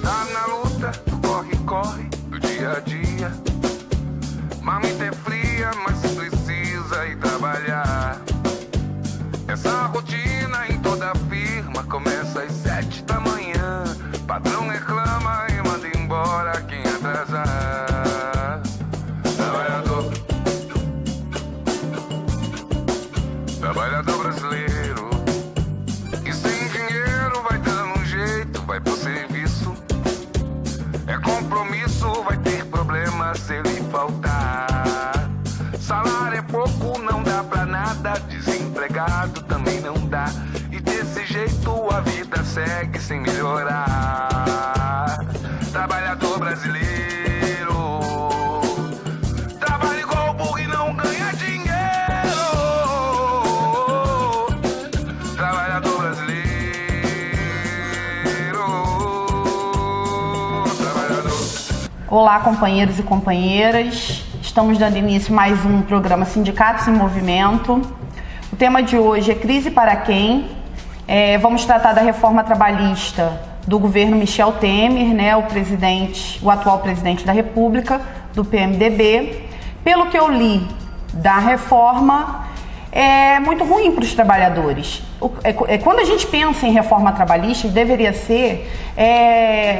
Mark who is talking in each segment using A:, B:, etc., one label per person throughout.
A: Está na luta, corre do dia a dia. Marmita é fria, mas precisa ir trabalhar. Essa rotina em toda firma começa às 7 da manhã. Patrão reclama e manda embora quem atrasar. Trabalhador brasileiro, que sem dinheiro vai dando um jeito, vai pro serviço. É compromisso, vai ter problema se ele faltar. Salário é pouco, não dá pra nada, desempregado também não dá. E desse jeito a vida segue sem melhorar. Trabalhador brasileiro, trabalha igual burro e não ganha dinheiro. Trabalhador brasileiro, trabalhador.
B: Olá, companheiros e companheiras. Estamos dando início a mais um programa Sindicatos em Movimento. O tema de hoje é Crise para quem? Vamos tratar da reforma trabalhista do governo Michel Temer, né, o atual presidente da República, do PMDB. Pelo que eu li da reforma, é muito ruim para os trabalhadores. Quando a gente pensa em reforma trabalhista, deveria ser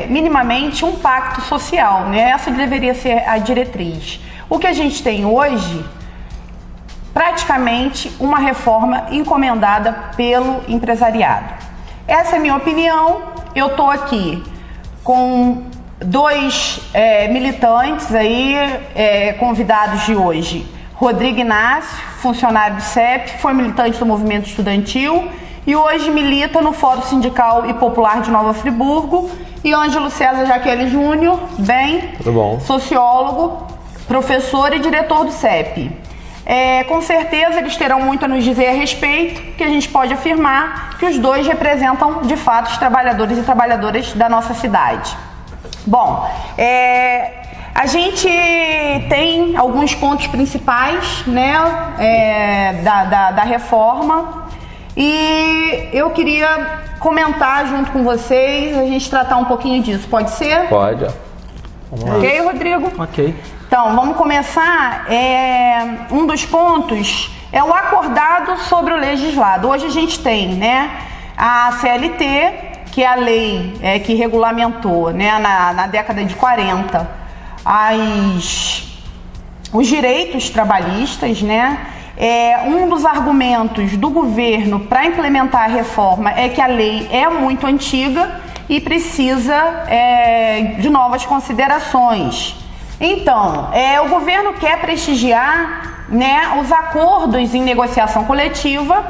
B: minimamente um pacto social, né? Essa deveria ser a diretriz. O que a gente tem hoje, praticamente uma reforma encomendada pelo empresariado. Essa é a minha opinião. Eu estou aqui com dois militantes aí, convidados de hoje. Rodrigo Inácio, funcionário do CEP, foi militante do movimento estudantil e hoje milita no Fórum Sindical e Popular de Nova Friburgo. E Ângelo César Jaqueline Júnior,
C: Tudo bom?
B: Sociólogo, professor e diretor do CEP. Com certeza eles terão muito a nos dizer a respeito, que a gente pode afirmar que os dois representam de fato os trabalhadores e trabalhadoras da nossa cidade. Bom, a gente tem alguns pontos principais, né, da reforma, e eu queria comentar junto com vocês, a gente tratar um pouquinho disso, pode ser?
C: Pode. Vamos lá.
B: Ok, Rodrigo?
C: Ok.
B: Então, vamos começar. Um dos pontos é o acordado sobre o legislado. Hoje a gente tem, né, a CLT, que é a lei que regulamentou, né, na década de 40 os direitos trabalhistas, né? Um dos argumentos do governo para implementar a reforma é que a lei é muito antiga e precisa de novas considerações. Então, o governo quer prestigiar, né, os acordos em negociação coletiva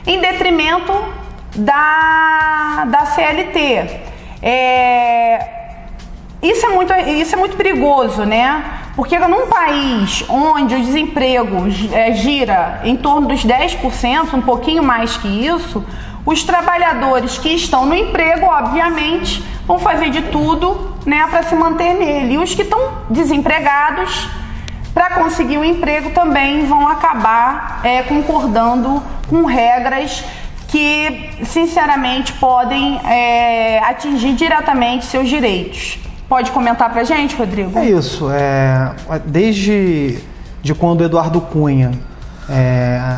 B: em detrimento da CLT. Isso é muito perigoso, né? Porque num país onde o desemprego gira em torno dos 10%, um pouquinho mais que isso, os trabalhadores que estão no emprego, obviamente, vão fazer de tudo, né, para se manter nele. E os que estão desempregados, para conseguir um emprego, também vão acabar concordando com regras que, sinceramente, podem atingir diretamente seus direitos. Pode comentar pra gente, Rodrigo?
D: É isso. Desde quando Eduardo Cunha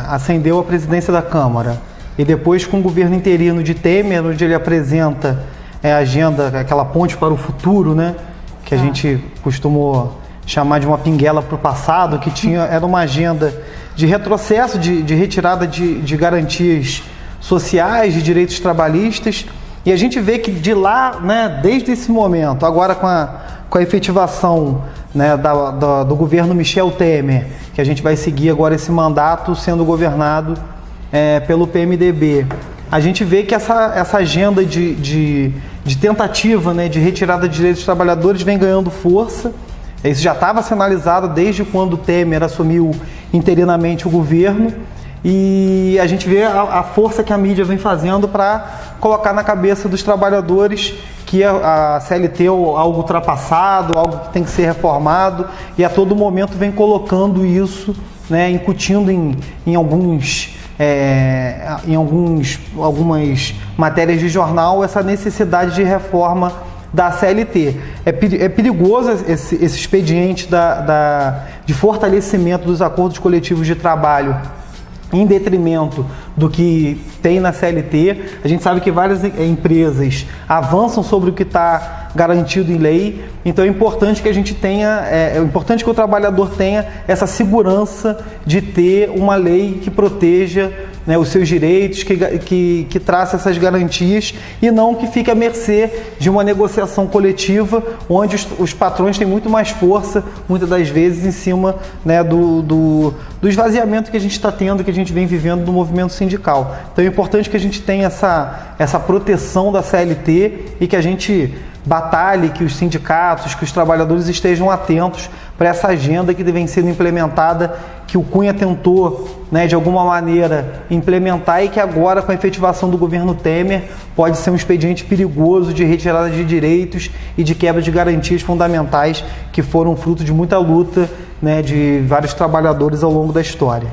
D: ascendeu à presidência da Câmara e depois com o governo interino de Temer, onde ele apresenta a agenda, aquela ponte para o futuro, né? Que a gente costumou chamar de uma pinguela para o passado, que era uma agenda de retrocesso, de retirada de garantias sociais, de direitos trabalhistas. E a gente vê que de lá, né, desde esse momento, agora com a efetivação, né, do governo Michel Temer, que a gente vai seguir agora esse mandato sendo governado pelo PMDB, a gente vê que essa agenda de tentativa, né, de retirada de direitos dos trabalhadores vem ganhando força. Isso já estava sinalizado desde quando Temer assumiu interinamente o governo. E a gente vê a força que a mídia vem fazendo para colocar na cabeça dos trabalhadores que a CLT é algo ultrapassado, algo que tem que ser reformado, e a todo momento vem colocando isso, né, incutindo em algumas matérias de jornal essa necessidade de reforma da CLT. É perigoso esse expediente de fortalecimento dos acordos coletivos de trabalho em detrimento do que tem na CLT. A gente sabe que várias empresas avançam sobre o que está garantido em lei, então é importante que a gente tenha, é importante que o trabalhador tenha essa segurança de ter uma lei que proteja, né, os seus direitos, que traça essas garantias e não que fique à mercê de uma negociação coletiva onde os patrões têm muito mais força, muitas das vezes, em cima, né, do esvaziamento que a gente está tendo, que a gente vem vivendo no movimento sindical. Então é importante que a gente tenha essa proteção da CLT e que a gente batalhe, que os sindicatos, que os trabalhadores estejam atentos para essa agenda que vem sendo implementada, que o Cunha tentou, né, de alguma maneira implementar e que agora, com a efetivação do governo Temer, pode ser um expediente perigoso de retirada de direitos e de quebra de garantias fundamentais que foram fruto de muita luta, né, de vários trabalhadores ao longo da história.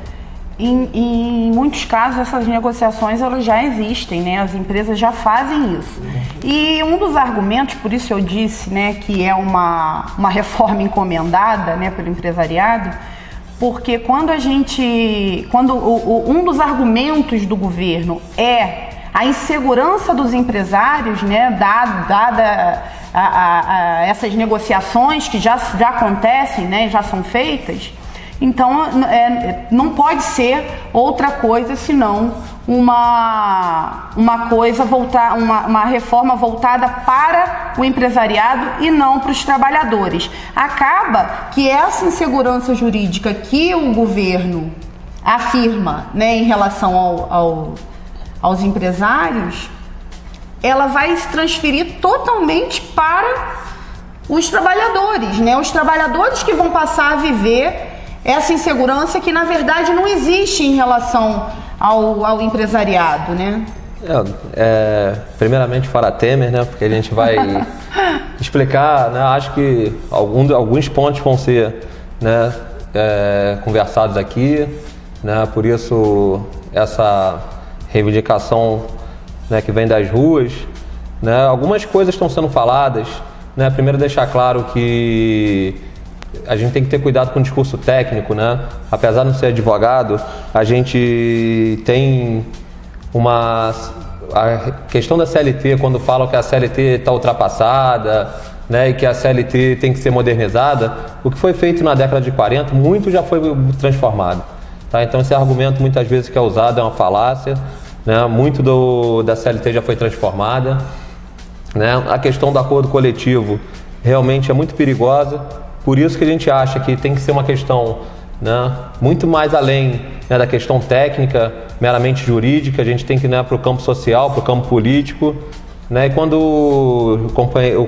B: Em muitos casos, essas negociações elas já existem, né? As empresas já fazem isso. E um dos argumentos, por isso eu disse, né, que é uma reforma encomendada, né, pelo empresariado, porque quando um dos argumentos do governo é a insegurança dos empresários, né, dada essas negociações que já acontecem, né, já são feitas, então não pode ser outra coisa senão uma reforma voltada para o empresariado e não para os trabalhadores. Acaba que essa insegurança jurídica que o governo afirma, né, em relação aos empresários, ela vai se transferir totalmente para os trabalhadores, né? Os trabalhadores que vão passar a viver essa insegurança que, na verdade, não existe em relação ao empresariado, né?
C: Primeiramente para Temer, né? Porque a gente vai explicar, né? Acho que alguns pontos vão ser, né, conversados aqui, né? Por isso essa reivindicação, né, que vem das ruas, né? Algumas coisas estão sendo faladas, né? Primeiro deixar claro que a gente tem que ter cuidado com o discurso técnico, né? Apesar de não ser advogado, a gente tem a questão da CLT, quando falam que a CLT está ultrapassada, né, e que a CLT tem que ser modernizada, o que foi feito na década de 40, muito já foi transformado. Tá? Então esse argumento muitas vezes que é usado é uma falácia, né? Muito da CLT já foi transformada, né? A questão do acordo coletivo realmente é muito perigosa. Por isso que a gente acha que tem que ser uma questão, né, muito mais além, né, da questão técnica, meramente jurídica. A gente tem que ir, né, para o campo social, para o campo político, né? E quando o companheiro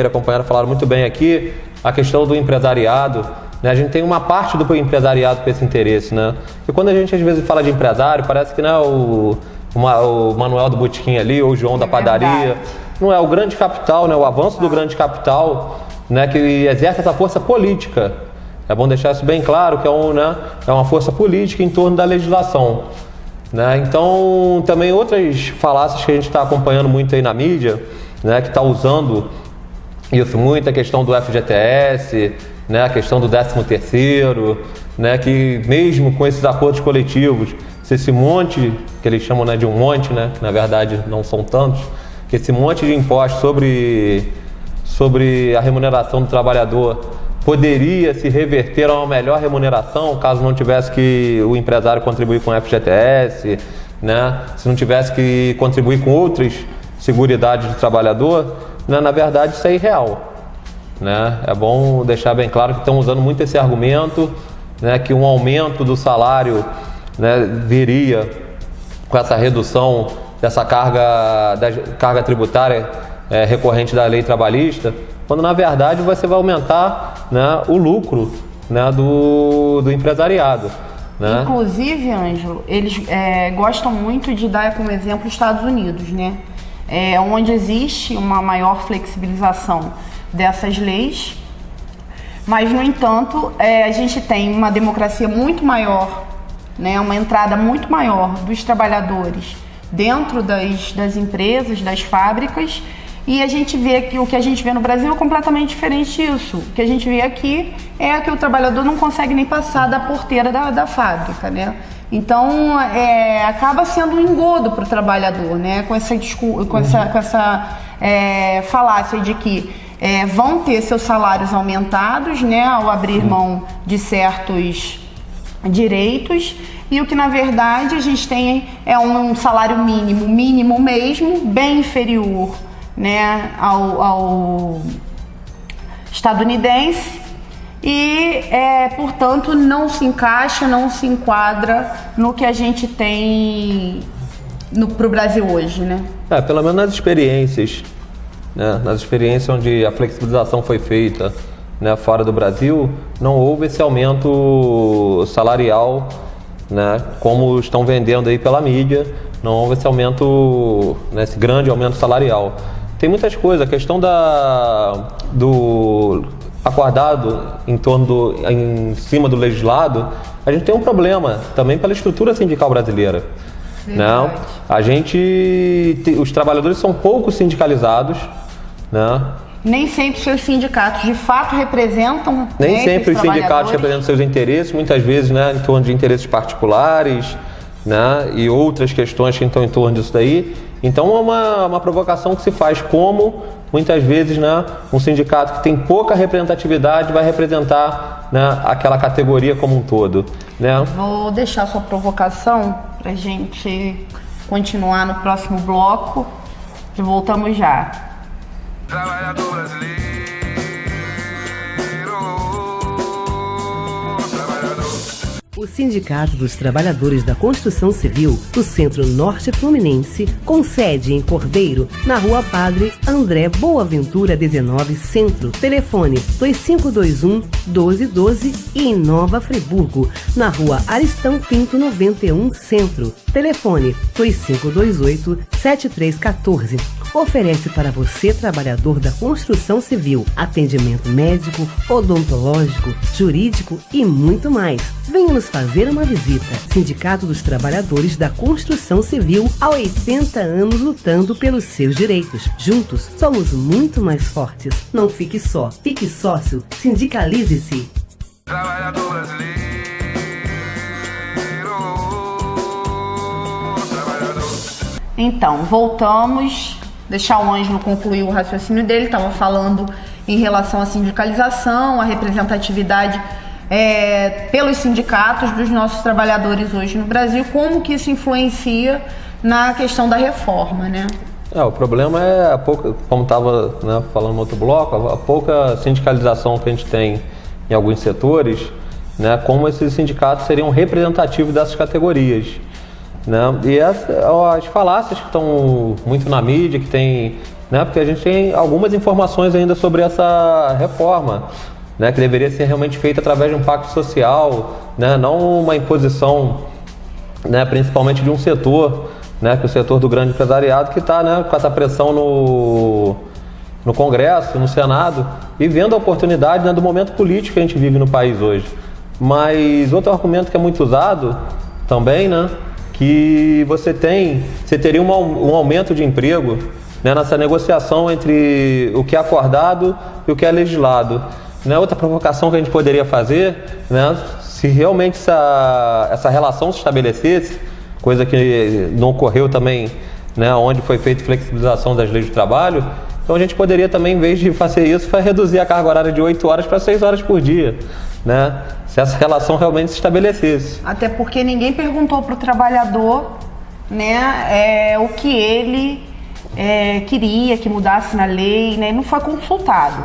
C: e a companheira falaram muito bem aqui, a questão do empresariado, né, a gente tem uma parte do empresariado com esse interesse, né? E quando a gente às vezes fala de empresário, parece que não é o Manuel do botequim ali, ou o João da padaria. Não é o grande capital, né, o avanço do grande capital, né, que exerce essa força política. É bom deixar isso bem claro, que é uma força política em torno da legislação, né? Então, também outras falácias que a gente está acompanhando muito aí na mídia, né, que está usando isso muito, a questão do FGTS, né, a questão do 13º, né, que mesmo com esses acordos coletivos, se esse monte, que eles chamam, né, de um monte, né, que na verdade não são tantos, que esse monte de impostos sobre a remuneração do trabalhador poderia se reverter a uma melhor remuneração caso não tivesse que o empresário contribuir com o FGTS, né? Se não tivesse que contribuir com outras seguridades do trabalhador, né? Na verdade isso é irreal, né? É bom deixar bem claro que estão usando muito esse argumento, né, que um aumento do salário, né, viria com essa redução dessa carga tributária recorrente da lei trabalhista, quando na verdade você vai aumentar, né, o lucro, né, do empresariado, né?
B: Inclusive, Ângelo, eles gostam muito de dar como exemplo os Estados Unidos, né? Onde existe uma maior flexibilização dessas leis, mas no entanto a gente tem uma democracia muito maior, né, uma entrada muito maior dos trabalhadores dentro das empresas, das fábricas, E a gente vê que o que a gente vê no Brasil é completamente diferente disso. O que a gente vê aqui é que o trabalhador não consegue nem passar da porteira da fábrica, né? Então, acaba sendo um engodo para o trabalhador, né? Com essa falácia de que vão ter seus salários aumentados, né? Ao abrir mão de certos direitos, e o que na verdade a gente tem é um salário mínimo mesmo, bem inferior, né, ao estadunidense, e portanto não se encaixa, não se enquadra no que a gente tem para o Brasil hoje, né?
C: Pelo menos nas experiências, né? Nas experiências onde a flexibilização foi feita, né, fora do Brasil, não houve esse aumento salarial, né, como estão vendendo aí pela mídia. Não houve esse aumento, né, esse grande aumento salarial. Tem muitas coisas, a questão do acordado em cima do legislado, a gente tem um problema também pela estrutura sindical brasileira. Né? Os trabalhadores são pouco sindicalizados, né?
B: Nem sempre seus sindicatos de fato representam.
C: Nem sempre os sindicatos representam seus interesses, muitas vezes, né, em torno de interesses particulares, né, e outras questões que estão em torno disso daí. Então é uma provocação que se faz, como muitas vezes, né, um sindicato que tem pouca representatividade vai representar, né, aquela categoria como um todo. Né?
B: Vou deixar a sua provocação para a gente continuar no próximo bloco e voltamos já.
A: Trabalhador brasileiro, trabalhador.
E: O Sindicato dos Trabalhadores da Construção Civil do Centro Norte Fluminense, com sede em Cordeiro, na Rua Padre André Boaventura 19 Centro, telefone 2521-1212, e em Nova Friburgo, na Rua Aristão Pinto 91 Centro, telefone 2528-7314. Oferece para você, trabalhador da construção civil, atendimento médico, odontológico, jurídico e muito mais. Venha nos fazer uma visita. Sindicato dos Trabalhadores da Construção Civil, há 80 anos lutando pelos seus direitos. Juntos, somos muito mais fortes. Não fique só, fique sócio, sindicalize-se.
A: Trabalhador brasileiro, trabalhador.
B: Então, voltamos. Deixar o Ângelo concluir o raciocínio dele. Estava falando em relação à sindicalização, à representatividade pelos sindicatos dos nossos trabalhadores hoje no Brasil, como que isso influencia na questão da reforma, né?
C: O problema é a pouca, como estava, né, falando no outro bloco, a pouca sindicalização que a gente tem em alguns setores, né, como esses sindicatos seriam representativos dessas categorias. Né? E as falácias que estão muito na mídia, que tem, né, porque a gente tem algumas informações ainda sobre essa reforma, né, que deveria ser realmente feita através de um pacto social, né, não uma imposição, né, principalmente de um setor, né, que é o setor do grande empresariado, que está, né, com essa pressão no Congresso, no Senado, e vendo a oportunidade, né, do momento político que a gente vive no país hoje. Mas outro argumento que é muito usado também, né, que você teria um aumento de emprego, né, nessa negociação entre o que é acordado e o que é legislado. Né, outra provocação que a gente poderia fazer, né, se realmente essa relação se estabelecesse, coisa que não ocorreu também, né, onde foi feita flexibilização das leis de trabalho, então a gente poderia também, em vez de fazer isso, reduzir a carga horária de 8 horas para 6 horas por dia, né? Se essa relação realmente se estabelecesse.
B: Até porque ninguém perguntou para o trabalhador, né, o que ele queria que mudasse na lei, né? Não foi consultado.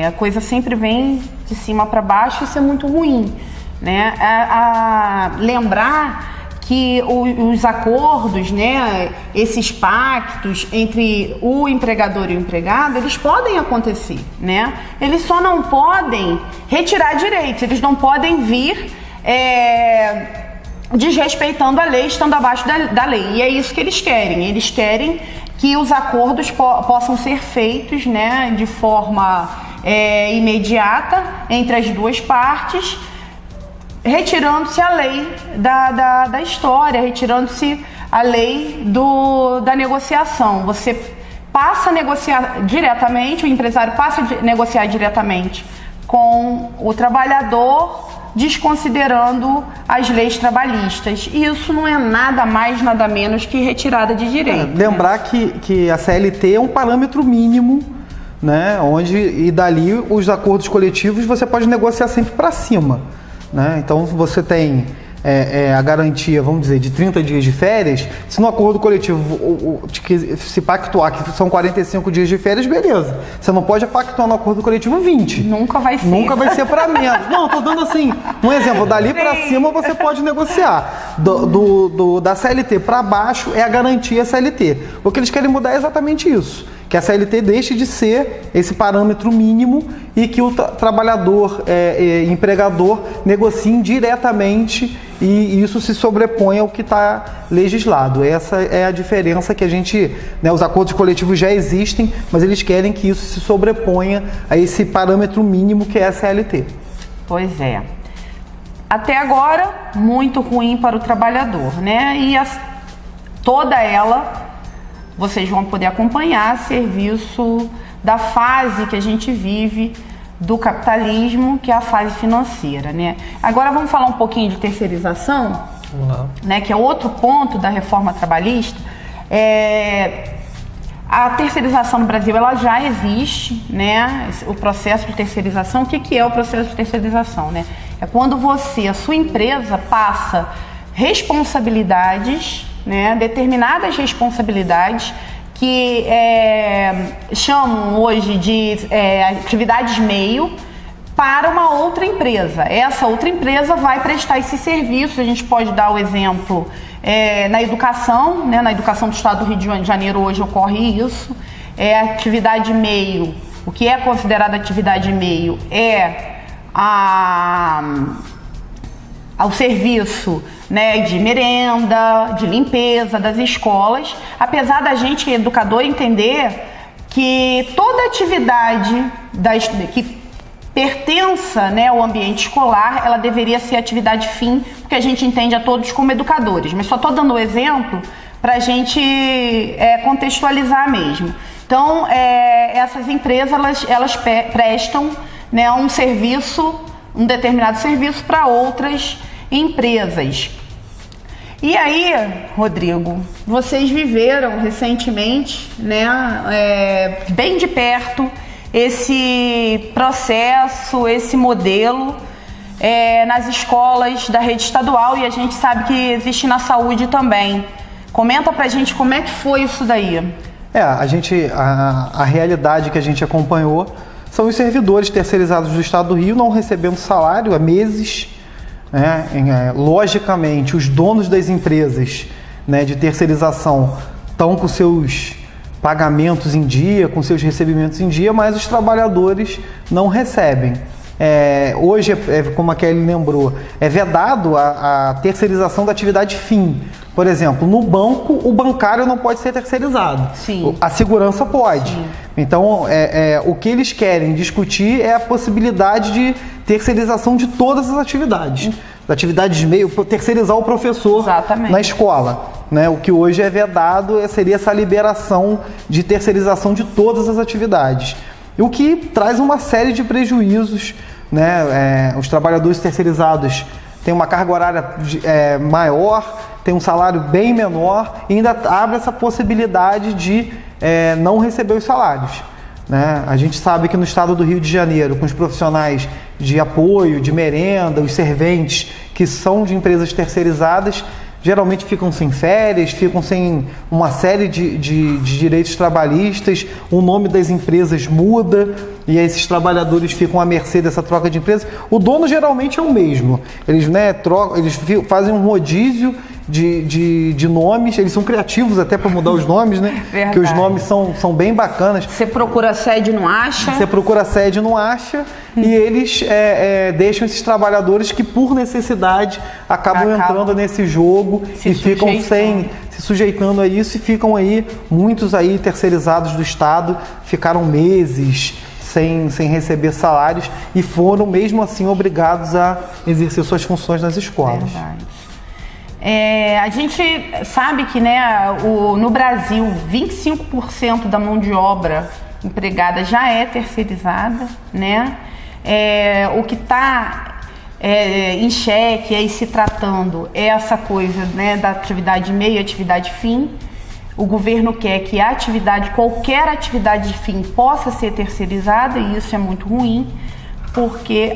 B: A coisa sempre vem de cima para baixo, isso é muito ruim, né? Lembrar que os acordos, né, esses pactos entre o empregador e o empregado, eles podem acontecer, né? Eles só não podem retirar direitos, eles não podem vir desrespeitando a lei, estando abaixo da lei. E é isso que eles querem. Eles querem que os acordos possam ser feitos, né, de forma imediata entre as duas partes, retirando-se a lei da história, retirando-se a lei da negociação. Você passa a negociar diretamente, o empresário passa a negociar diretamente com o trabalhador, desconsiderando as leis trabalhistas. E isso não é nada mais, nada menos que retirada de direito.
D: Lembrar que a CLT é um parâmetro mínimo, né, e dali os acordos coletivos você pode negociar sempre para cima, né? Então você tem a garantia, vamos dizer, de 30 dias de férias. Se no acordo coletivo se pactuar que são 45 dias de férias, beleza. Você não pode pactuar no acordo coletivo 20.
B: Nunca vai ser.
D: Nunca vai ser para menos. Não, tô dando assim um exemplo. Dali para cima você pode negociar. Da CLT para baixo é a garantia CLT. O que eles querem mudar é exatamente isso. Que a CLT deixe de ser esse parâmetro mínimo e que o trabalhador e empregador negociem diretamente e isso se sobrepõe ao que está legislado. Essa é a diferença que a gente... Né, os acordos coletivos já existem, mas eles querem que isso se sobreponha a esse parâmetro mínimo que é a CLT.
B: Pois é. Até agora, muito ruim para o trabalhador, né? E toda ela... vocês vão poder acompanhar a serviço da fase que a gente vive do capitalismo, que é a fase financeira, né? Agora vamos falar um pouquinho de terceirização, né, que é outro ponto da reforma trabalhista. A terceirização no Brasil, ela já existe, né? O processo de terceirização, o que é o processo de terceirização, né? É quando a sua empresa passa responsabilidades, né, determinadas responsabilidades que chamam hoje de atividades meio para uma outra empresa. Essa outra empresa vai prestar esse serviço. A gente pode dar o exemplo na educação, né, na educação do Estado do Rio de Janeiro hoje ocorre isso. Atividade meio, o que é considerado atividade meio ao serviço, né, de merenda, de limpeza das escolas, apesar da gente, educador, entender que toda atividade que pertença, né, ao ambiente escolar, ela deveria ser atividade fim, porque a gente entende a todos como educadores, mas só estou dando o exemplo para a gente contextualizar mesmo. Então, essas empresas, elas prestam, né, um determinado serviço para outras empresas. E aí, Rodrigo, vocês viveram recentemente, né, bem de perto, esse processo, esse modelo nas escolas da rede estadual, e a gente sabe que existe na saúde também. Comenta pra gente como é que foi isso daí. A realidade que a gente acompanhou são os servidores terceirizados do Estado do Rio não recebendo salário há meses. Logicamente, os donos das empresas, né, de terceirização estão com seus pagamentos em dia, com seus recebimentos em dia, mas os trabalhadores não recebem. Hoje, como a Kelly lembrou, é vedado a terceirização da atividade fim. Por exemplo, no banco, o bancário não pode ser terceirizado. Sim.
D: A segurança pode. Sim. Então, o que eles querem discutir é a possibilidade de terceirização de todas as atividades. Atividades meio, terceirizar o professor. Exatamente. Na escola. Né? O que hoje é vedado seria essa liberação de terceirização de todas as atividades. O que traz uma série de prejuízos, né? Os trabalhadores terceirizados têm uma carga horária maior, tem um salário bem menor e ainda abre essa possibilidade de não receber os salários. Né? A gente sabe que no estado do Rio de Janeiro, com os profissionais de apoio, de merenda, os serventes que são de empresas terceirizadas, geralmente ficam sem férias, ficam sem uma série de direitos trabalhistas, o nome das empresas muda e esses trabalhadores ficam à mercê dessa troca de empresas. O dono geralmente é o mesmo, eles fazem um rodízio de nomes, eles são criativos até para mudar os nomes, né? Verdade. Que os nomes são bem bacanas.
B: Você procura sede, não acha?
D: Você procura sede, não acha, e eles deixam esses trabalhadores que por necessidade acabam entrando nesse jogo e ficam se sujeitando a isso, e ficam aí, muitos aí terceirizados do Estado, ficaram meses sem receber salários e foram mesmo assim obrigados a exercer suas funções nas escolas.
B: Verdade. A gente sabe que, né, no Brasil, 25% da mão de obra empregada já é terceirizada, né? O que está em xeque aí se tratando é essa coisa, né, da atividade meio e atividade fim. O governo quer que qualquer atividade de fim possa ser terceirizada, e isso é muito ruim, porque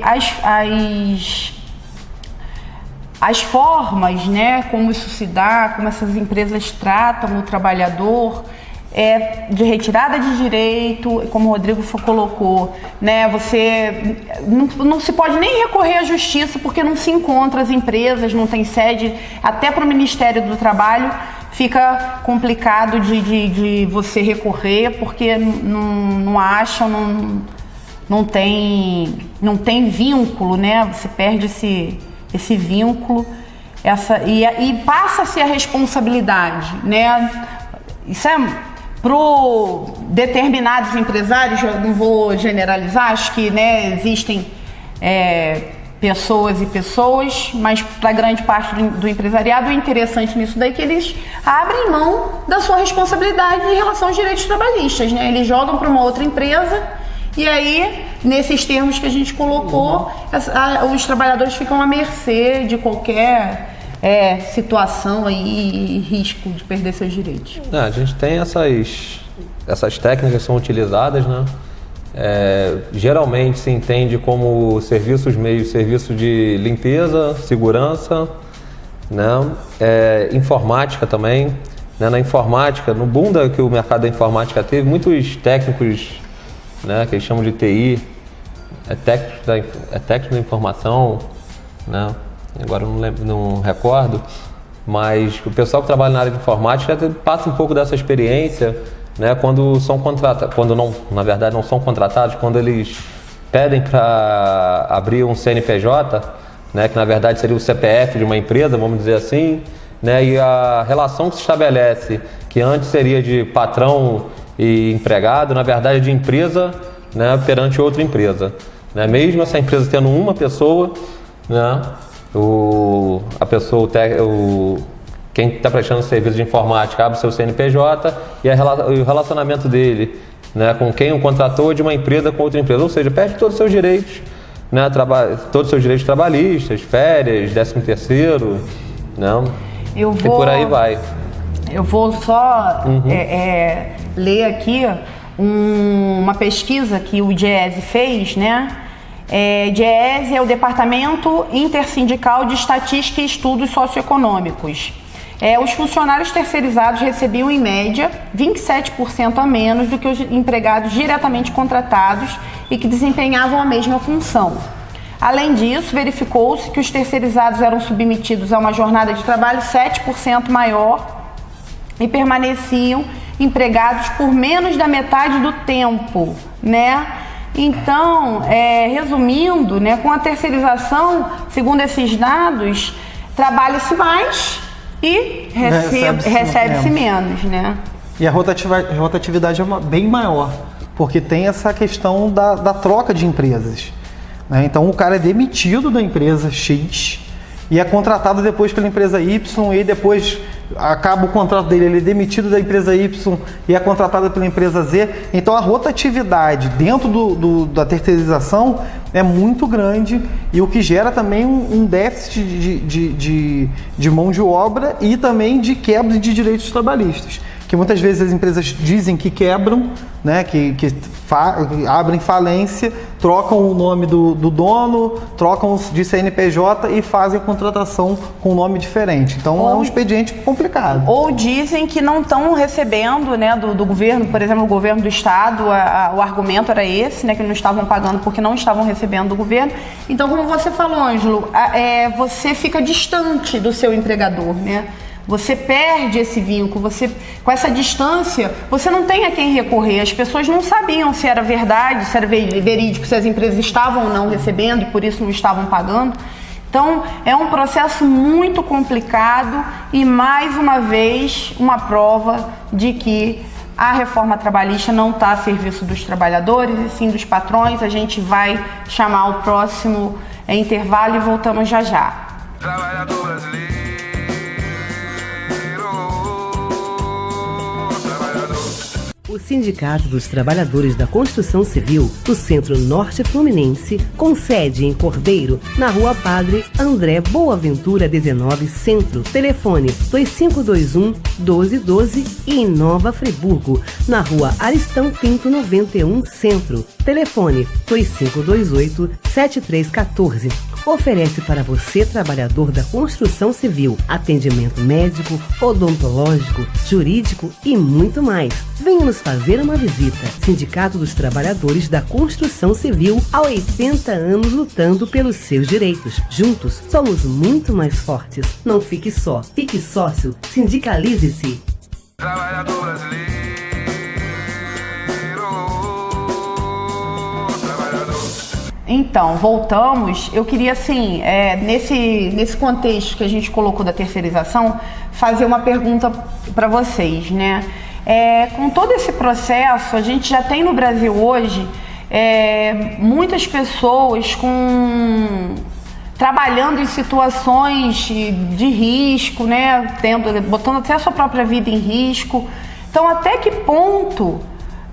B: as formas, né, como isso se dá, como essas empresas tratam o trabalhador, de retirada de direito, como o Rodrigo colocou, né, você não se pode nem recorrer à justiça porque não se encontra as empresas, não tem sede, até para o Ministério do Trabalho fica complicado de você recorrer porque não acham, não tem vínculo, né, você perde esse vínculo, e passa-se a responsabilidade, né? Isso é para determinados empresários, eu não vou generalizar, acho que, né, existem pessoas e pessoas, mas para grande parte do empresariado, o interessante nisso daí é que eles abrem mão da sua responsabilidade em relação aos direitos trabalhistas, né? Eles jogam para uma outra empresa. E aí, nesses termos que a gente colocou, os trabalhadores ficam à mercê de qualquer situação aí e risco de perder seus direitos.
C: A gente tem essas técnicas que são utilizadas, né? Geralmente se entende como serviço de limpeza, segurança, né? Informática também, né? Na informática, no boom que o mercado da informática teve, muitos técnicos, né, que eles chamam de TI, técnico da informação, né? Agora eu não recordo, mas o pessoal que trabalha na área de informática passa um pouco dessa experiência, né, quando são contratados, na verdade não são contratados, quando eles pedem para abrir um CNPJ, né, que na verdade seria o CPF de uma empresa, vamos dizer assim, né, e a relação que se estabelece, que antes seria de patrão e empregado, na verdade de empresa, né, perante outra empresa, né? Mesmo essa empresa tendo uma pessoa, né, quem está prestando serviço de informática abre seu CNPJ e o relacionamento dele, né, com quem o contratou de uma empresa com outra empresa, ou seja, perde todos os seus direitos, né, todos os seus direitos trabalhistas, férias, 13º, né, e por aí vai.
B: Eu vou só ler aqui uma pesquisa que o DIEESE fez, né? DIEESE é o Departamento Intersindical de Estatística e Estudos Socioeconômicos. Os funcionários terceirizados recebiam, em média, 27% a menos do que os empregados diretamente contratados e que desempenhavam a mesma função. Além disso, verificou-se que os terceirizados eram submetidos a uma jornada de trabalho 7% maior e permaneciam empregados por menos da metade do tempo, né? Então, resumindo, né, com a terceirização, segundo esses dados, trabalha-se mais e recebe-se menos, né?
D: E a rotatividade é bem maior, porque tem essa questão da troca de empresas, né? Então, o cara é demitido da empresa X e é contratado depois pela empresa Y, e depois acaba o contrato dele, ele é demitido da empresa Y e é contratado pela empresa Z. Então a rotatividade dentro da terceirização é muito grande, e o que gera também um déficit de mão de obra e também de quebra de direitos trabalhistas, que muitas vezes as empresas dizem que quebram, né, que abrem falência, trocam o nome do dono, trocam de CNPJ e fazem a contratação com um nome diferente. Então é um expediente complicado.
B: Ou dizem que não estão recebendo, né, do governo, por exemplo, o governo do estado, o argumento era esse, né, que não estavam pagando porque não estavam recebendo do governo. Então, como você falou, Ângelo, você fica distante do seu empregador, né? Você perde esse vínculo, com essa distância, você não tem a quem recorrer. As pessoas não sabiam se era verdade, se era verídico, se as empresas estavam ou não recebendo e por isso não estavam pagando. Então, é um processo muito complicado e, mais uma vez, uma prova de que a reforma trabalhista não está a serviço dos trabalhadores e sim dos patrões. A gente vai chamar o próximo intervalo e voltamos já já.
A: Trabalhador brasileiro
E: O Sindicato dos Trabalhadores da Construção Civil do Centro-Norte Fluminense, com sede em Cordeiro, na Rua Padre André Boaventura 19 Centro. Telefone 2521-1212 e em Nova Friburgo, na Rua Aristão Pinto 91 Centro. Telefone 2528-7314. Oferece para você, trabalhador da construção civil, atendimento médico, odontológico, jurídico e muito mais. Venha nos fazer uma visita. Sindicato dos Trabalhadores da Construção Civil, há 80 anos lutando pelos seus direitos. Juntos, somos muito mais fortes. Não fique só, fique sócio, sindicalize-se.
A: Trabalhador brasileiro, trabalhador.
B: Então, voltamos. Eu queria, assim, nesse contexto que a gente colocou da terceirização, fazer uma pergunta para vocês, né? Com todo esse processo, a gente já tem no Brasil hoje muitas pessoas trabalhando em situações de risco, né? Botando até a sua própria vida em risco. Então, até que ponto,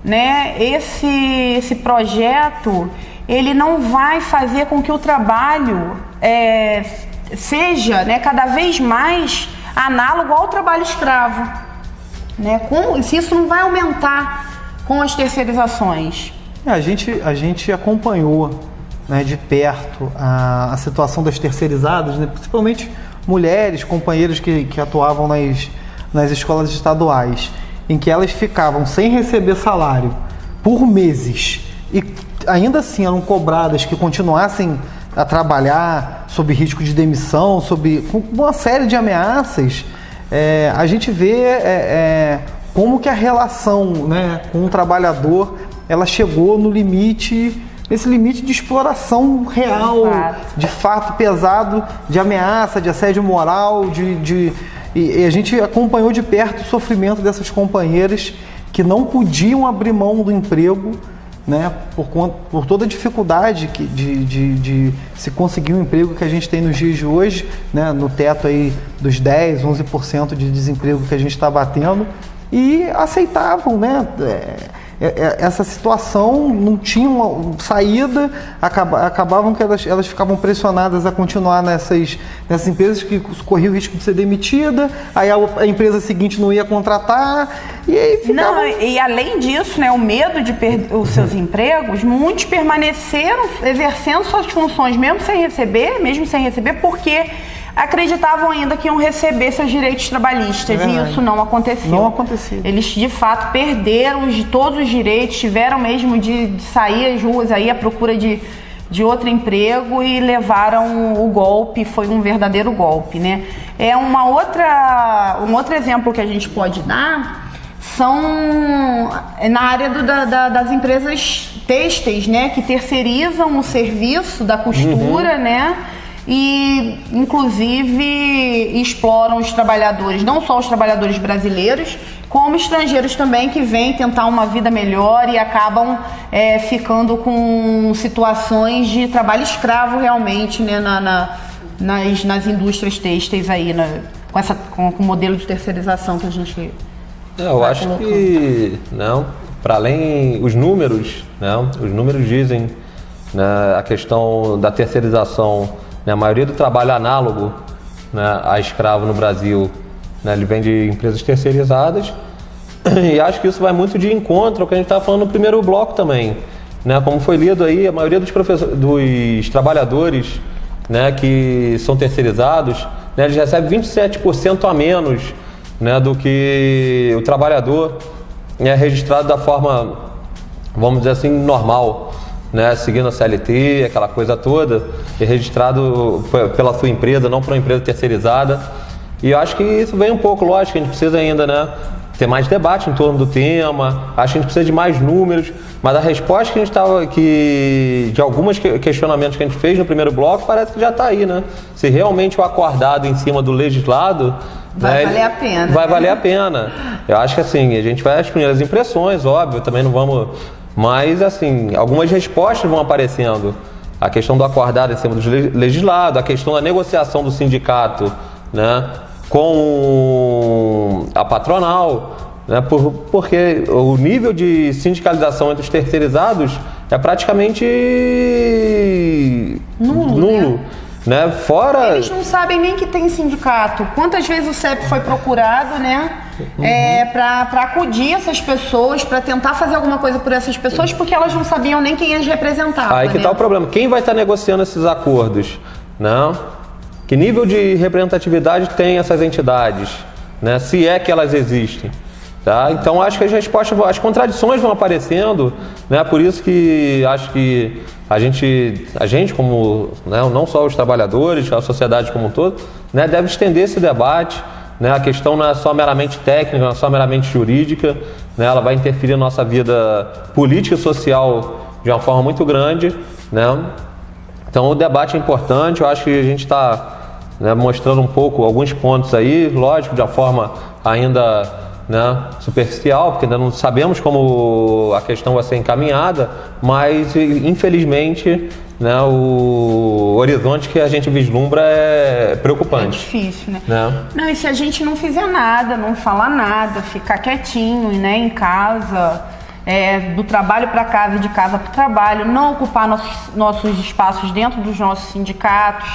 B: né, esse projeto ele não vai fazer com que o trabalho seja, né, cada vez mais análogo ao trabalho escravo, né? Se isso não vai aumentar com as terceirizações?
D: A gente acompanhou, né, de perto a situação das terceirizadas, né, principalmente mulheres, companheiras que atuavam nas escolas estaduais, em que elas ficavam sem receber salário por meses e ainda assim eram cobradas que continuassem a trabalhar sob risco de demissão, com uma série de ameaças. A gente vê como que a relação, né, com o trabalhador ela chegou nesse limite de exploração real, de fato pesado, de ameaça, de assédio moral, e a gente acompanhou de perto o sofrimento dessas companheiras que não podiam abrir mão do emprego, né, por toda a dificuldade de se conseguir um emprego que a gente tem nos dias de hoje, né, no teto aí dos 10%, 11% de desemprego que a gente está batendo, e aceitavam, né, essa situação, não tinha uma saída, acabavam que elas ficavam pressionadas a continuar nessas empresas que corriam o risco de ser demitida, aí a empresa seguinte não ia contratar, e aí ficava...
B: Não, e além disso, né, o medo de perder os seus empregos, muitos permaneceram exercendo suas funções mesmo sem receber, porque acreditavam ainda que iam receber seus direitos trabalhistas, e isso não aconteceu.
D: Não aconteceu.
B: Eles, de fato, perderam todos os direitos, tiveram mesmo de sair às ruas aí à procura de outro emprego e levaram o golpe, foi um verdadeiro golpe, né? Um outro exemplo que a gente pode dar são na área das empresas têxteis, né, que terceirizam o serviço da costura, né? E, inclusive, exploram os trabalhadores, não só os trabalhadores brasileiros, como estrangeiros também, que vêm tentar uma vida melhor e acabam ficando com situações de trabalho escravo realmente, né, nas indústrias têxteis aí, com o modelo de terceirização que a gente
C: eu acho colocando. Que, não, para além, os números dizem, né, a questão da terceirização. A maioria do trabalho análogo, né, a escravo no Brasil, né, ele vem de empresas terceirizadas, e acho que isso vai muito de encontro ao que a gente estava falando no primeiro bloco também, né, como foi lido aí, a maioria dos trabalhadores, né, que são terceirizados, né, eles recebem 27% a menos, né, do que o trabalhador registrado da forma, vamos dizer assim, normal, né, seguindo a CLT, aquela coisa toda, e registrado pela sua empresa, não por uma empresa terceirizada. E eu acho que isso vem um pouco, lógico, a gente precisa ainda, né, ter mais debate em torno do tema, acho que a gente precisa de mais números, mas a resposta que a gente de alguns questionamentos que a gente fez no primeiro bloco, parece que já está aí, né? Se realmente o acordado em cima do legislado...
B: Vai valer a pena.
C: Vai valer a pena. Eu acho que assim, a gente vai às primeiras impressões, óbvio, também não vamos... Mas, assim, algumas respostas vão aparecendo. A questão do acordado em cima do legislado, a questão da negociação do sindicato, né, com a patronal, né, porque o nível de sindicalização entre os terceirizados é praticamente nulo. Né? Fora...
B: Eles não sabem nem que tem sindicato. Quantas vezes o CEP foi procurado, né? Para acudir essas pessoas, para tentar fazer alguma coisa por essas pessoas, porque elas não sabiam nem quem as representava.
C: Aí que tá o problema. Quem vai estar negociando esses acordos? Não? Que nível de representatividade tem essas entidades? Né? Se é que elas existem. Tá? Então acho que as contradições vão aparecendo, né? Por isso que acho que a gente como, né, não só os trabalhadores, a sociedade como um todo, né, deve estender esse debate, né? A questão não é só meramente técnica, não é só meramente jurídica, né? Ela vai interferir na nossa vida política e social de uma forma muito grande, né? Então o debate é importante. Eu acho que a gente está, né, mostrando um pouco alguns pontos aí, lógico, de uma forma ainda, né, superficial, porque ainda não sabemos como a questão vai ser encaminhada, mas infelizmente, né, o horizonte que a gente vislumbra é preocupante.
B: É difícil, né? Não, e se a gente não fizer nada, não falar nada, ficar quietinho, né, em casa, do trabalho para casa e de casa para o trabalho, não ocupar nossos espaços dentro dos nossos sindicatos,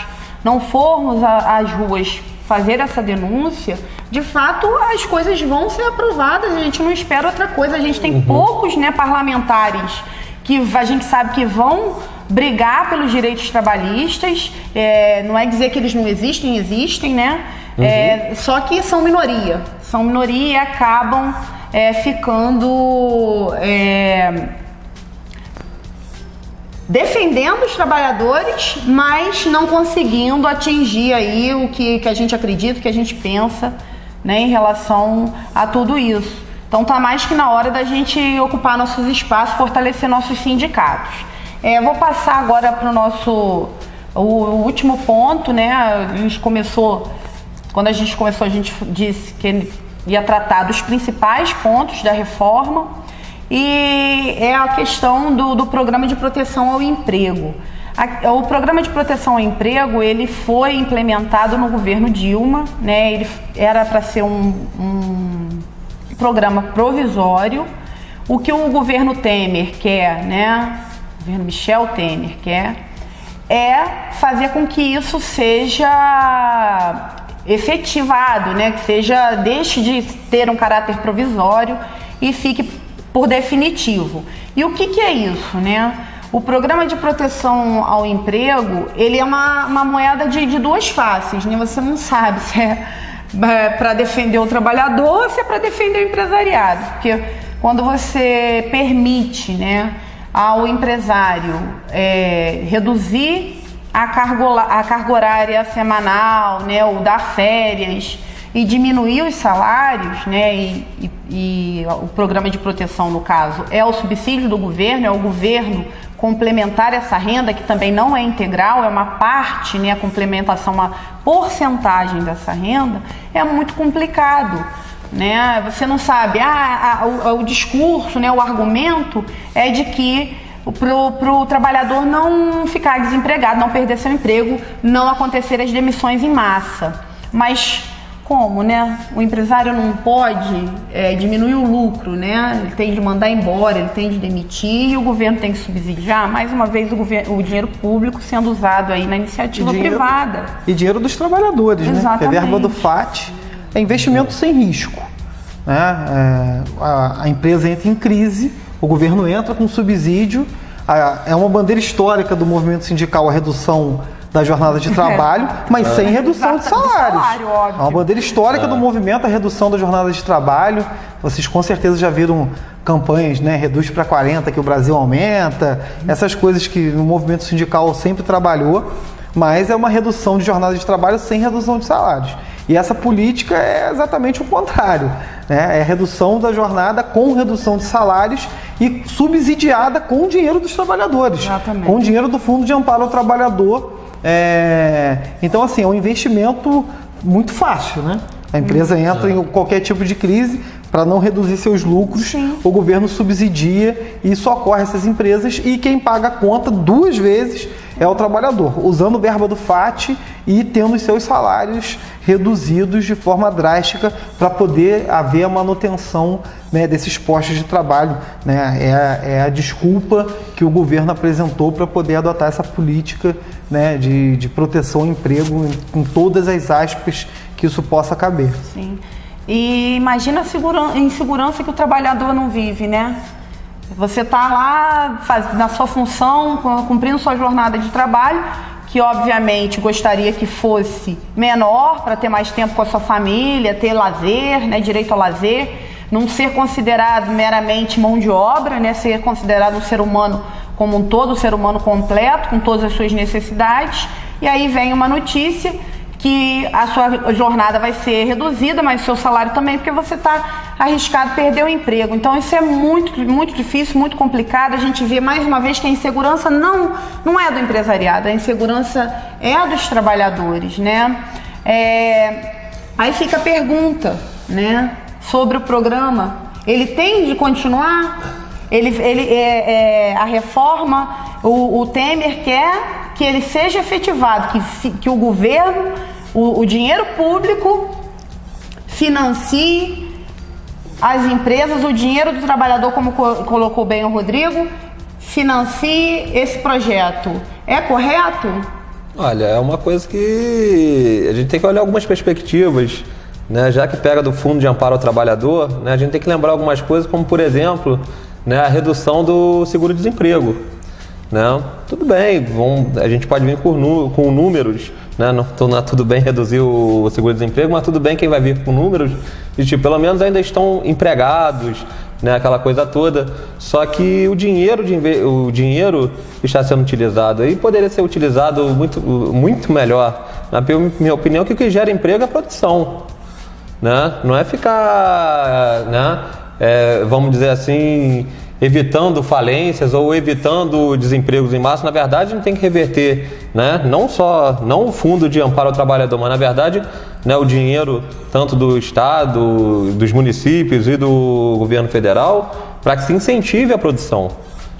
B: não formos às ruas fazer essa denúncia, de fato as coisas vão ser aprovadas. A gente não espera outra coisa. A gente tem poucos, né, parlamentares que a gente sabe que vão brigar pelos direitos trabalhistas. Não é dizer que eles não existem, existem, né? Só que são minoria e acabam ficando defendendo os trabalhadores, mas não conseguindo atingir aí o que a gente acredita, o que a gente pensa, né, em relação a tudo isso. Então tá mais que na hora da gente ocupar nossos espaços, fortalecer nossos sindicatos. Vou passar agora para o último ponto, né? Quando a gente começou, a gente disse que ia tratar dos principais pontos da reforma. E é a questão do Programa de Proteção ao Emprego. O Programa de Proteção ao Emprego, ele foi implementado no governo Dilma, né? Ele era para ser um programa provisório. O que o governo Temer quer, né? O governo Michel Temer quer, é fazer com que isso seja efetivado, né? Que deixe de ter um caráter provisório e fique por definitivo. E o que é isso, né? O Programa de Proteção ao Emprego, ele é uma moeda de duas faces, né? Você não sabe se é para defender o trabalhador ou se é para defender o empresariado, porque quando você permite, né, ao empresário reduzir a carga horária semanal, né, ou dar férias, e diminuir os salários, né, e o programa de proteção, no caso, é o subsídio do governo, é o governo complementar essa renda, que também não é integral, é uma parte, né, a complementação, uma porcentagem dessa renda, é muito complicado, né? Você não sabe, o discurso, né, o argumento é de que para o trabalhador não ficar desempregado, não perder seu emprego, não acontecer as demissões em massa, mas como, né? O empresário não pode diminuir o lucro, né? Ele tem de mandar embora, ele tem de demitir, e o governo tem que subsidiar, mais uma vez, o dinheiro público sendo usado aí na iniciativa privada.
D: E dinheiro dos trabalhadores, né? Exatamente. Né? Que a verba do FAT é investimento sem risco, né? A empresa entra em crise, o governo entra com subsídio, é uma bandeira histórica do movimento sindical a redução da jornada de trabalho, mas sem redução de salários. É uma bandeira histórica do movimento, a redução da jornada de trabalho. Vocês com certeza já viram campanhas, né? Reduz para 40, que o Brasil aumenta, essas coisas que o movimento sindical sempre trabalhou, mas é uma redução de jornada de trabalho sem redução de salários. E essa política é exatamente o contrário, né? É redução da jornada com redução de salários e subsidiada com o dinheiro dos trabalhadores. Exatamente. Com o dinheiro do Fundo de Amparo ao Trabalhador. Então, assim, é um investimento muito fácil, né? A empresa entra em qualquer tipo de crise, para não reduzir seus lucros, sim, o governo subsidia e socorre essas empresas, e quem paga a conta duas vezes é o trabalhador, usando verba do FAT e tendo os seus salários reduzidos de forma drástica para poder haver a manutenção, né, desses postos de trabalho, né? É a desculpa que o governo apresentou para poder adotar essa política, né, de proteção ao emprego em todas as aspas que isso possa caber.
B: Sim. E imagina a insegurança que o trabalhador não vive, né? Você está lá na sua função, cumprindo sua jornada de trabalho, que obviamente gostaria que fosse menor para ter mais tempo com a sua família, ter lazer, né, direito ao lazer, não ser considerado meramente mão de obra, né, ser considerado um ser humano como um todo, um ser humano completo, com todas as suas necessidades. E aí vem uma notícia que a sua jornada vai ser reduzida, mas o seu salário também, porque você está arriscado a perder o emprego. Então isso é muito, muito difícil, muito complicado. A gente vê mais uma vez que a insegurança não é do empresariado, a insegurança é dos trabalhadores, né? Aí fica a pergunta, né, sobre o programa. Ele tem de continuar? A reforma, o Temer quer que ele seja efetivado, que o governo, o dinheiro público financie as empresas, o dinheiro do trabalhador, como colocou bem o Rodrigo, financie esse projeto. É correto?
C: Olha, é uma coisa que a gente tem que olhar algumas perspectivas, né? Já que pega do Fundo de Amparo ao Trabalhador, né, a gente tem que lembrar algumas coisas, como por exemplo, né, a redução do seguro-desemprego. Né? Tudo bem, a gente pode vir com números, né? Não é tudo bem reduzir o seguro-desemprego, mas tudo bem quem vai vir com números de tipo, pelo menos ainda estão empregados, né? Aquela coisa toda. Só que o dinheiro está sendo utilizado e poderia ser utilizado muito, muito melhor. Na minha opinião, que o que gera emprego é a produção, né? Não é ficar, né, vamos dizer assim, evitando falências ou evitando desempregos em massa. Na verdade, a gente tem que reverter, né, não o Fundo de Amparo ao Trabalhador, mas na verdade, né, o dinheiro tanto do Estado, dos municípios e do governo federal, para que se incentive a produção.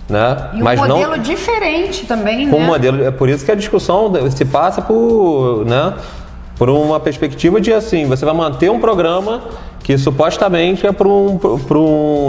C: Né?
B: E um modelo diferente também,
C: né? Modelo, é por isso que a discussão se passa por, né, por uma perspectiva de assim, você vai manter um programa que supostamente é para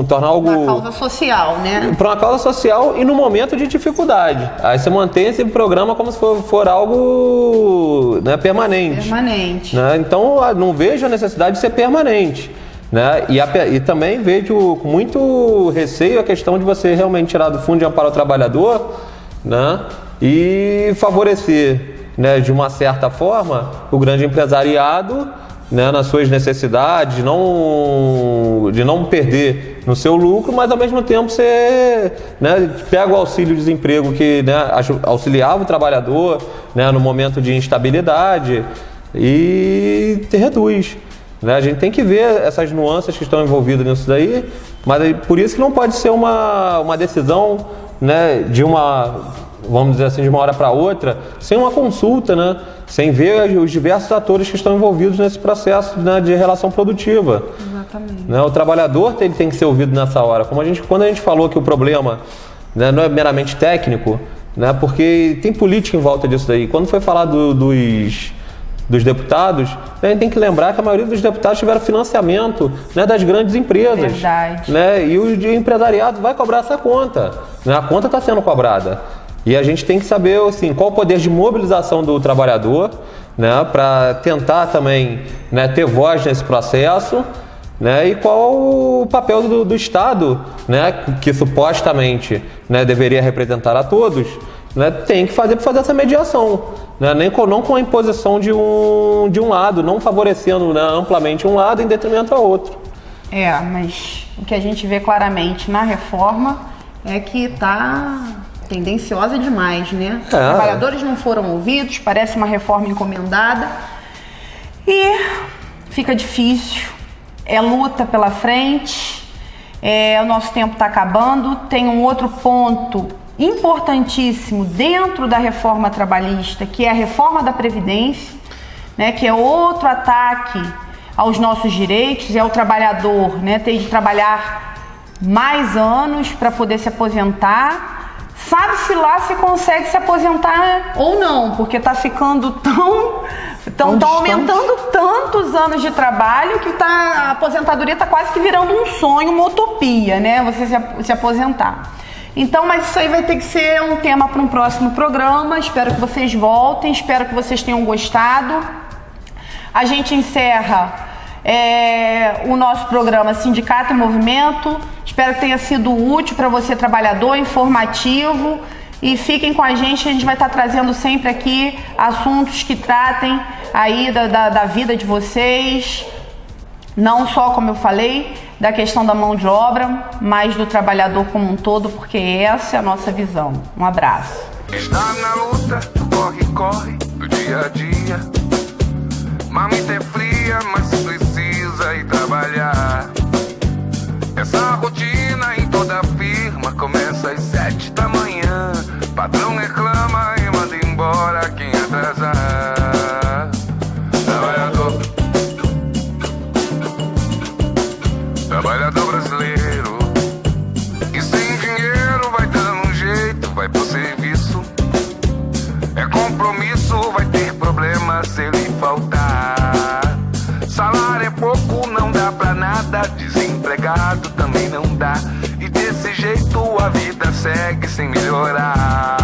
C: tornar algo...
B: Uma causa social, né?
C: Para uma causa social e no momento de dificuldade. Aí você mantém esse programa como se for algo, né, permanente.
B: Permanente.
C: Né? Então, não vejo a necessidade de ser permanente. Né? E também vejo com muito receio a questão de você realmente tirar do Fundo de Amparo ao Trabalhador, né, e favorecer, né, de uma certa forma o grande empresariado, né, nas suas necessidades, de não perder no seu lucro, mas ao mesmo tempo você, né, pega o auxílio-desemprego que, né, auxiliava o trabalhador, né, no momento de instabilidade e reduz. Né? A gente tem que ver essas nuances que estão envolvidas nisso daí, mas por isso que não pode ser uma decisão, né, vamos dizer assim, de uma hora para outra, sem uma consulta, né, sem ver os diversos atores que estão envolvidos nesse processo, né, de relação produtiva.
B: Exatamente.
C: Né? O trabalhador tem que ser ouvido nessa hora. Quando a gente falou que o problema, né, não é meramente técnico, né, porque tem política em volta disso daí. Quando foi falar dos deputados, a gente tem que lembrar que a maioria dos deputados tiveram financiamento, né, das grandes empresas.
B: Verdade.
C: Né, e o empresariado vai cobrar essa conta. Né, a conta está sendo cobrada. E a gente tem que saber assim, qual o poder de mobilização do trabalhador, né, para tentar também, né, ter voz nesse processo, né, e qual o papel do Estado, né, que supostamente, né, deveria representar a todos, né, tem que fazer essa mediação, né, não com a imposição de um lado, não favorecendo, né, amplamente um lado em detrimento ao outro.
B: Mas o que a gente vê claramente na reforma é que está tendenciosa demais, né? Os trabalhadores não foram ouvidos, parece uma reforma encomendada e fica difícil, é luta pela frente, o nosso tempo está acabando. Tem um outro ponto importantíssimo dentro da reforma trabalhista, que é a reforma da Previdência, né, que é outro ataque aos nossos direitos, é o trabalhador, né, ter de trabalhar mais anos para poder se aposentar, sabe-se lá se consegue se aposentar ou não, porque tá ficando tá aumentando tantos anos de trabalho que a aposentadoria tá quase que virando um sonho, uma utopia, né? Você se aposentar. Então, mas isso aí vai ter que ser um tema para um próximo programa. Espero que vocês voltem, espero que vocês tenham gostado. A gente encerra o nosso programa Sindicato em Movimento. Espero que tenha sido útil para você, trabalhador, informativo. E fiquem com a gente vai estar trazendo sempre aqui assuntos que tratem aí da vida de vocês. Não só, como eu falei, da questão da mão de obra, mas do trabalhador como um todo, porque essa é a nossa visão. Um abraço.
A: Está na luta, corre do dia a dia. Marmita é fria, mas precisa ir trabalhar. Essa rotina em toda firma começa às 7 da manhã. Patrão reclama e manda embora quem atrasar. Trabalhador brasileiro, que sem dinheiro vai dando um jeito, vai pro serviço. É compromisso, vai ter problema se ele faltar. Salário é pouco, não dá pra nada. Desempregado também não dá. E desse jeito a vida segue sem melhorar.